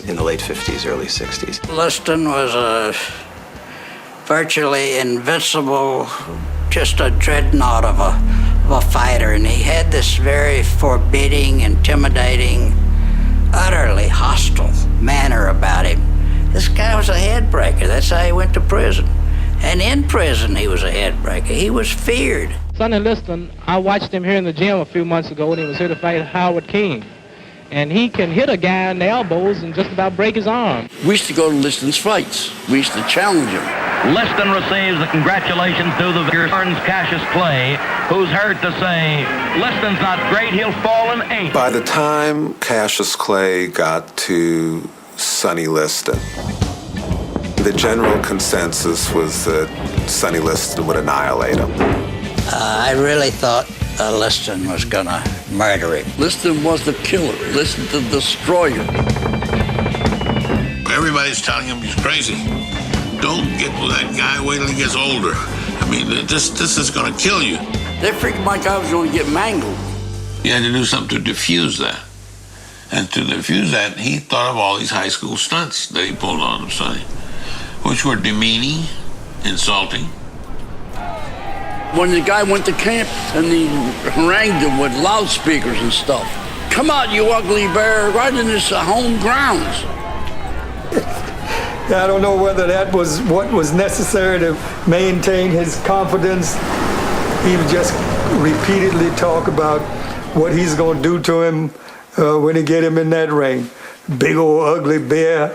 in the late 50s, early 60s. Liston was a virtually invincible, just a dreadnought of a fighter, and he had this very forbidding, intimidating, utterly hostile manner about him. This guy was a headbreaker. That's how he went to prison. And in prison, he was a headbreaker. He was feared. Sonny Liston, I watched him here in the gym a few months ago when he was here to fight Howard King. And he can hit a guy in the elbows and just about break his arm. We used to go to Liston's fights. We used to challenge him. Liston receives the congratulations due the Turns Cassius Clay, who's heard to say, Liston's not great, he'll fall in 8. By the time Cassius Clay got to Sonny Liston, the general consensus was that Sonny Liston would annihilate him. I really thought Liston was going to murder him. Liston was the killer. Liston the destroyer. Everybody's telling him he's crazy. Don't get with that guy. Wait till he gets older. I mean, this is going to kill you. They figured my guy was going to get mangled. He had to do something to defuse that. And to defuse that, he thought of all these high school stunts that he pulled on him, Sonny, which were demeaning, insulting. When the guy went to camp and he harangued him with loudspeakers and stuff. Come out, you ugly bear, right in his home grounds. I don't know whether that was what was necessary to maintain his confidence. He would just repeatedly talk about what he's going to do to him when he get him in that ring. Big old ugly bear.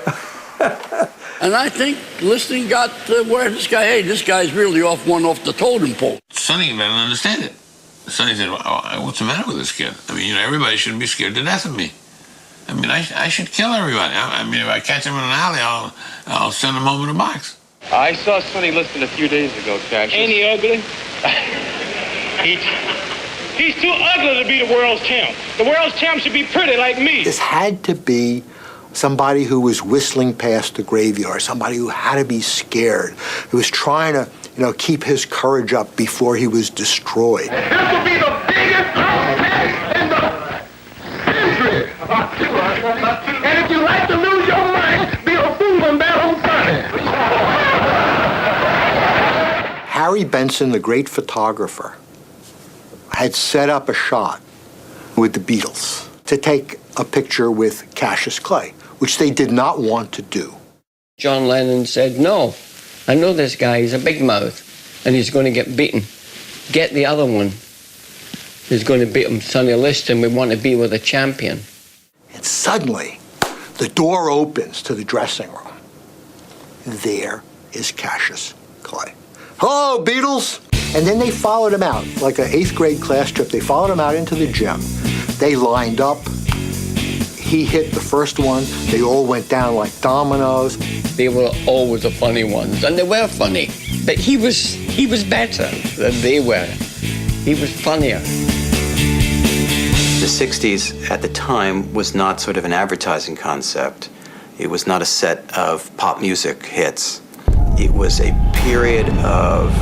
And I think Liston got where this guy's really off the totem pole. Sonny didn't understand it. Sonny said, well, what's the matter with this kid? I mean, everybody shouldn't be scared to death of me. I mean, I should kill everybody. I mean, if I catch him in an alley, I'll send him home in a box. I saw Sonny Liston a few days ago, Cassius. Ain't he ugly? He's too ugly to be the world's champ. The world's champ should be pretty like me. This had to be somebody who was whistling past the graveyard, somebody who had to be scared, who was trying to, keep his courage up before he was destroyed. This will be the biggest contest in the century. And if you like to lose your mind, be a fool and bet on Sonny. Harry Benson, the great photographer, had set up a shot with the Beatles to take a picture with Cassius Clay, which they did not want to do. John Lennon said, no, I know this guy, he's a big mouth, and he's going to get beaten. Get the other one who's going to beat him, Sonny Liston. We want to be with a champion. And suddenly, the door opens to the dressing room. There is Cassius Clay. Hello, Beatles! And then they followed him out, like an 8th grade class trip. They followed him out into the gym. They lined up. He hit the first one. They all went down like dominoes. They were always the funny ones, and they were funny. But he was better than they were. He was funnier. The 60s at the time was not sort of an advertising concept. It was not a set of pop music hits. It was a period of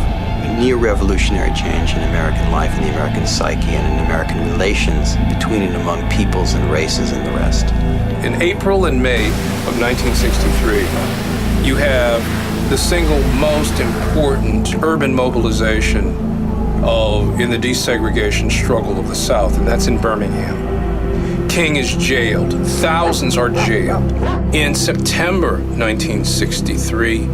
near-revolutionary change in American life and the American psyche and in American relations between and among peoples and races and the rest. In April and May of 1963, you have the single most important urban mobilization in the desegregation struggle of the South, and that's in Birmingham. King is jailed. Thousands are jailed. In September 1963,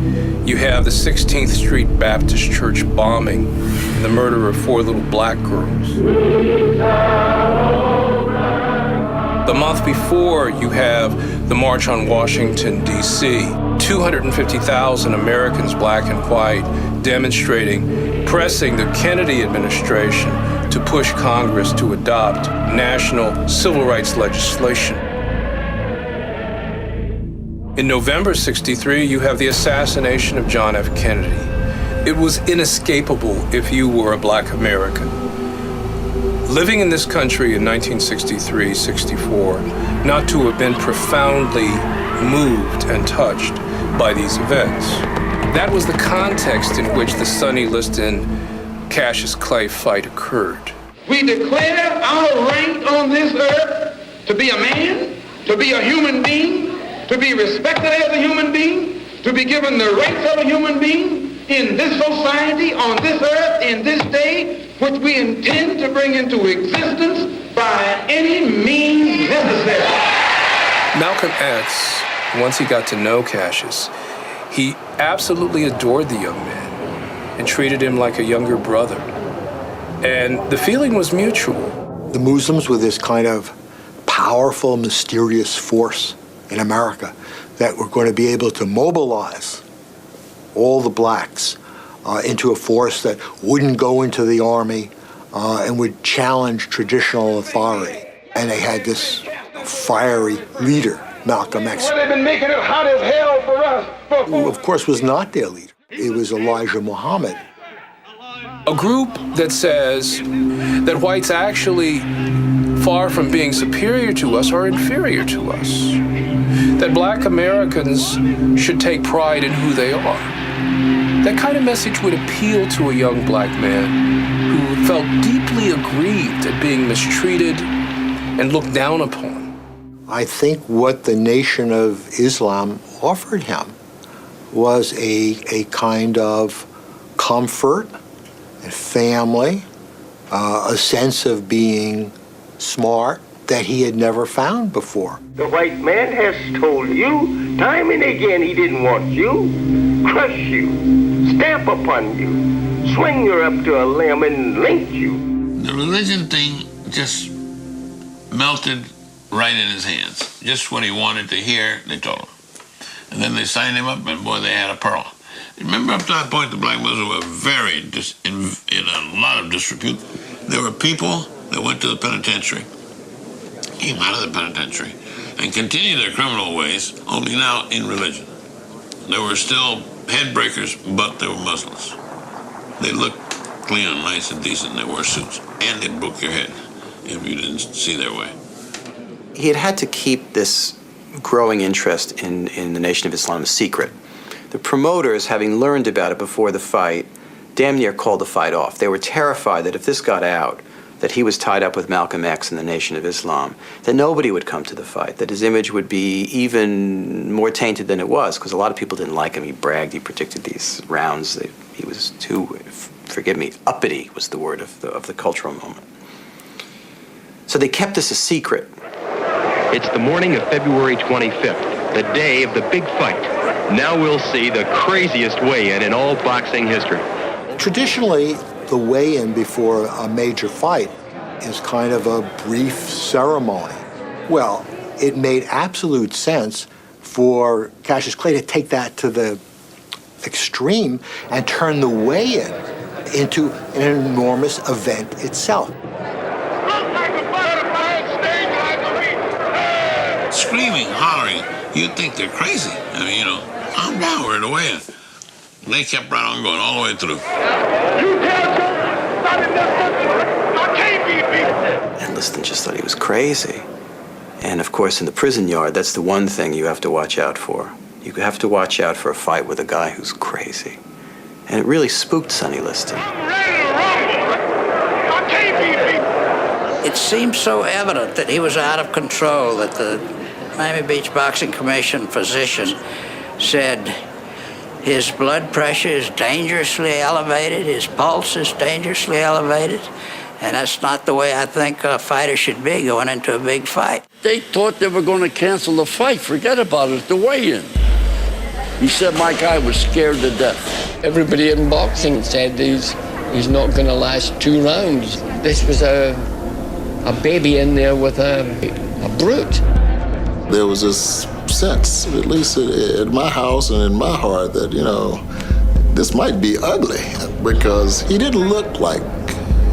you have the 16th Street Baptist Church bombing and the murder of 4 little black girls. The month before, you have the March on Washington, D.C. 250,000 Americans, black and white, demonstrating, pressing the Kennedy administration to push Congress to adopt national civil rights legislation. In November '63, you have the assassination of John F. Kennedy. It was inescapable if you were a black American. Living in this country in 1963-64, not to have been profoundly moved and touched by these events. That was the context in which the Sonny Liston-Cassius Clay fight occurred. We declare our right on this earth to be a man, to be a human being, to be respected as a human being, to be given the rights of a human being in this society, on this earth, in this day, which we intend to bring into existence by any means necessary. Malcolm X, once he got to know Cassius, he absolutely adored the young man and treated him like a younger brother. And the feeling was mutual. The Muslims were this kind of powerful, mysterious force in America that were going to be able to mobilize all the blacks into a force that wouldn't go into the army and would challenge traditional authority. And they had this fiery leader, Malcolm X, Well, they've been making it hot as hell for us. who of course was not their leader. It was Elijah Muhammad. A group that says that whites actually, far from being superior to us, are inferior to us. That black Americans should take pride in who they are. That kind of message would appeal to a young black man who felt deeply aggrieved at being mistreated and looked down upon. I think what the Nation of Islam offered him was a kind of comfort and family, a sense of being smart that he had never found before. The white man has told you time and again he didn't want you, crush you, stamp upon you, swing you up to a limb and lynch you. The religion thing just melted right in his hands. Just what he wanted to hear, they told him. And then they signed him up, and boy, they had a pearl. Remember, up to that point, the black Muslims were very in a lot of disrepute. There were people that went to the penitentiary, came out of the penitentiary, and continued their criminal ways, only now in religion. There were still head breakers, but they were Muslims. They looked clean and nice and decent, and they wore suits. And they'd book your head if you didn't see their way. He had to keep this growing interest in the Nation of Islam a secret. The promoters, having learned about it before the fight, damn near called the fight off. They were terrified that if this got out, that he was tied up with Malcolm X and the Nation of Islam, that nobody would come to the fight, that his image would be even more tainted than it was, because a lot of people didn't like him. He bragged, he predicted these rounds. He was too, forgive me, uppity was the word of the cultural moment. So they kept this a secret. It's the morning of February 25th, the day of the big fight. Now we'll see the craziest weigh-in in all boxing history. Traditionally, the weigh-in before a major fight is kind of a brief ceremony. Well, it made absolute sense for Cassius Clay to take that to the extreme and turn the weigh-in into an enormous event itself. Screaming, hollering, you'd think they're crazy. I mean, I'm down, we're the way in. They kept right on going all the way through. And Liston just thought he was crazy. And of course, in the prison yard, that's the one thing you have to watch out for. You have to watch out for a fight with a guy who's crazy. And it really spooked Sonny Liston. It seemed so evident that he was out of control that the Miami Beach Boxing Commission physician said his blood pressure is dangerously elevated, his pulse is dangerously elevated, and that's not the way I think a fighter should be going into a big fight. They thought they were going to cancel the fight. Forget about it, the weigh-in. He said my guy was scared to death. Everybody in boxing said he's not going to last 2 rounds. This was a baby in there with a brute. There was this sense, at least at my house and in my heart, that, this might be ugly because he didn't look like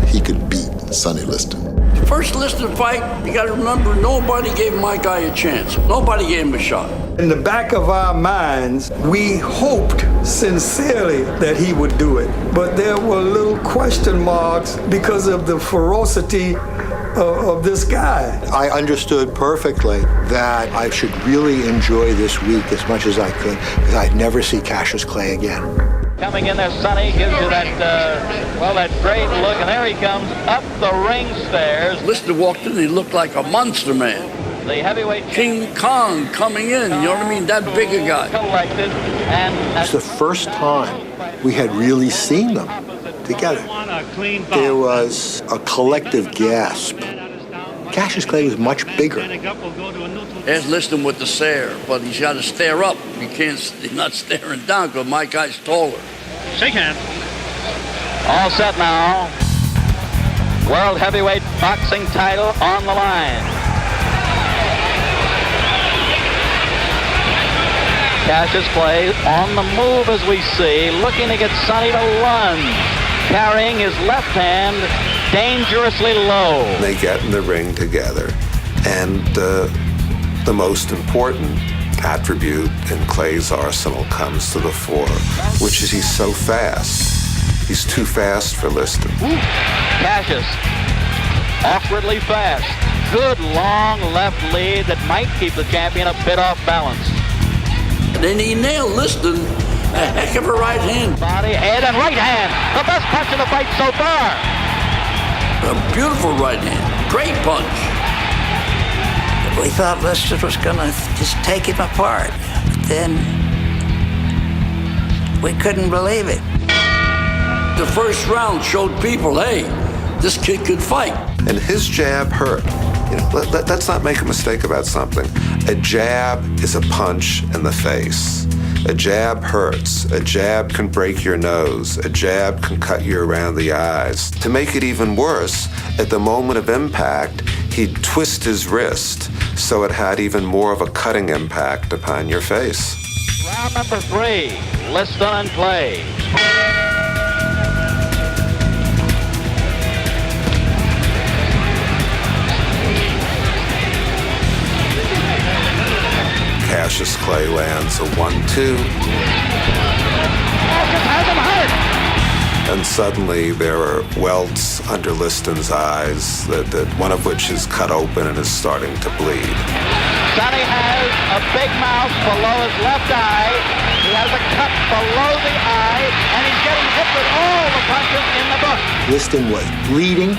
he could beat Sonny Liston. The first Liston fight, you got to remember, nobody gave my guy a chance. Nobody gave him a shot. In the back of our minds, we hoped sincerely that he would do it. But there were little question marks because of the ferocity of this guy. I understood perfectly that I should really enjoy this week as much as I could, because I'd never see Cassius Clay again. Coming in there, Sonny gives you that great look, and there he comes up the ring stairs. Liston walked in, he looked like a monster man. the heavyweight King Kong coming in, you know what I mean? That big a guy. collected, and It's the first time we had really seen them together. There was a collective gasp. Cassius Clay was much bigger. There's Liston with the stare, but he's got to stare up. He's not staring down because my guy's taller. shake hands. All set now. World heavyweight boxing title on the line. Cassius Clay on the move as we see, looking to get Sonny to lunge, carrying his left hand dangerously low. They get in the ring together, and the most important attribute in Clay's arsenal comes to the fore, which is he's so fast. He's too fast for Liston. Cassius, awkwardly fast. Good long left lead that might keep the champion a bit off balance. Then he nailed Liston, a heck of a right hand. Body, head, and right hand. The best punch in the fight so far. A beautiful right hand. Great punch. We thought Liston was going to just take him apart. But then we couldn't believe it. The first round showed people, hey, this kid could fight. And his jab hurt. You know, let's not make a mistake about something. A jab is a punch in the face. A jab hurts. A jab can break your nose. A jab can cut you around the eyes. To make it even worse, at the moment of impact, he'd twist his wrist so it had even more of a cutting impact upon your face. Round number 3, Liston and Clay. Cassius Clay lands a 1-2. Has him hurt. And suddenly there are welts under Liston's eyes, that one of which is cut open and is starting to bleed. Sonny has a big mouth below his left eye. He has a cut below the eye, and he's getting hit with all the punches in the book. Liston was bleeding,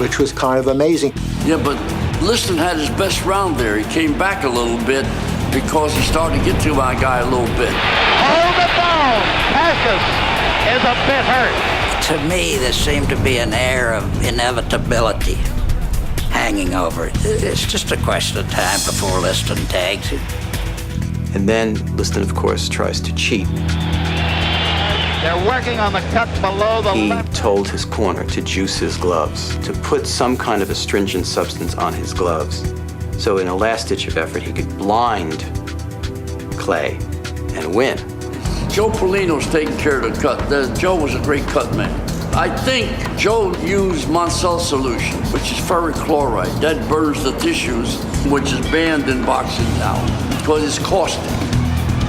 which was kind of amazing. Yeah, but Liston had his best round there. He came back a little bit because he started to get to my guy a little bit. Hold the phone. Cassius is a bit hurt. To me, there seemed to be an air of inevitability hanging over it. It's just a question of time before Liston tags him. And then Liston, of course, tries to cheat. They're working on the cut below the He left. told his corner to juice his gloves, to put some kind of astringent substance on his gloves, so in a last-ditch of effort, he could blind Clay and win. Joe Polino's taking care of the cut. Joe was a great cut man. I think Joe used Monsell solution, which is ferric chloride. That burns the tissues, which is banned in boxing now because it's caustic.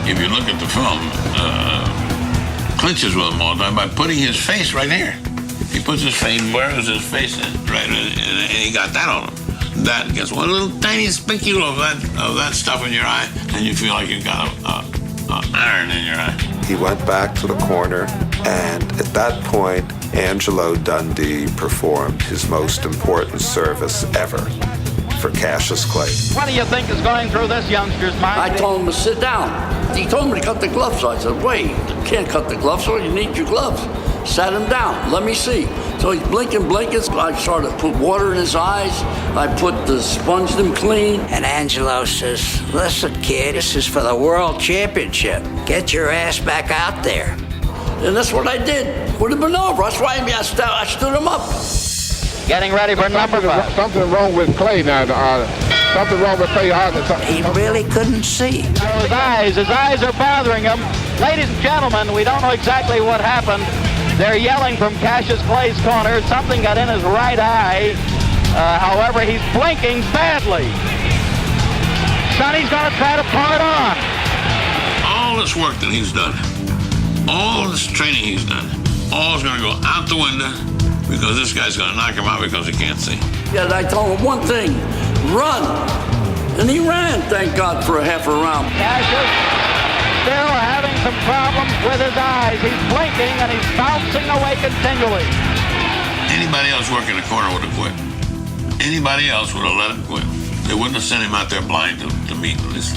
If you look at the film, clinches with him all the time by putting his face right here. He puts his face, wears his face in, right, and he got that on him. That gets one little tiny spincule of that stuff in your eye, and you feel like you've got a iron in your eye. He went back to the corner, and at that point, Angelo Dundee performed his most important service ever for Cassius Clay. What do you think is going through this youngster's mind? I told him to sit down. He told me to cut the gloves. I said, wait, you can't cut the gloves, so you need your gloves. Sat him down, let me see. So he's blinking. I started to put water in his eyes. I sponged him clean. And Angelo says, listen, kid, this is for the world championship. Get your ass back out there. And that's what I did. Would have been over. That's why I stood him up. Getting ready for number 5. Something wrong with Clay now. Something wrong with Clay. He really couldn't see. His eyes are bothering him. Ladies and gentlemen, we don't know exactly what happened. They're yelling from Cassius Clay's corner. Something got in his right eye. However, he's blinking badly. Sonny's going to try to pull it on. All this work that he's done, all this training he's done, all is going to go out the window because this guy's going to knock him out because he can't see. Yeah, I told him one thing, run. And he ran, thank God, for a half a round. Cassius still having some problems with his eyes. He's blinking and he's bouncing away continually. Anybody else working the corner would have quit. Anybody else would have let him quit. They wouldn't have sent him out there blind to meet this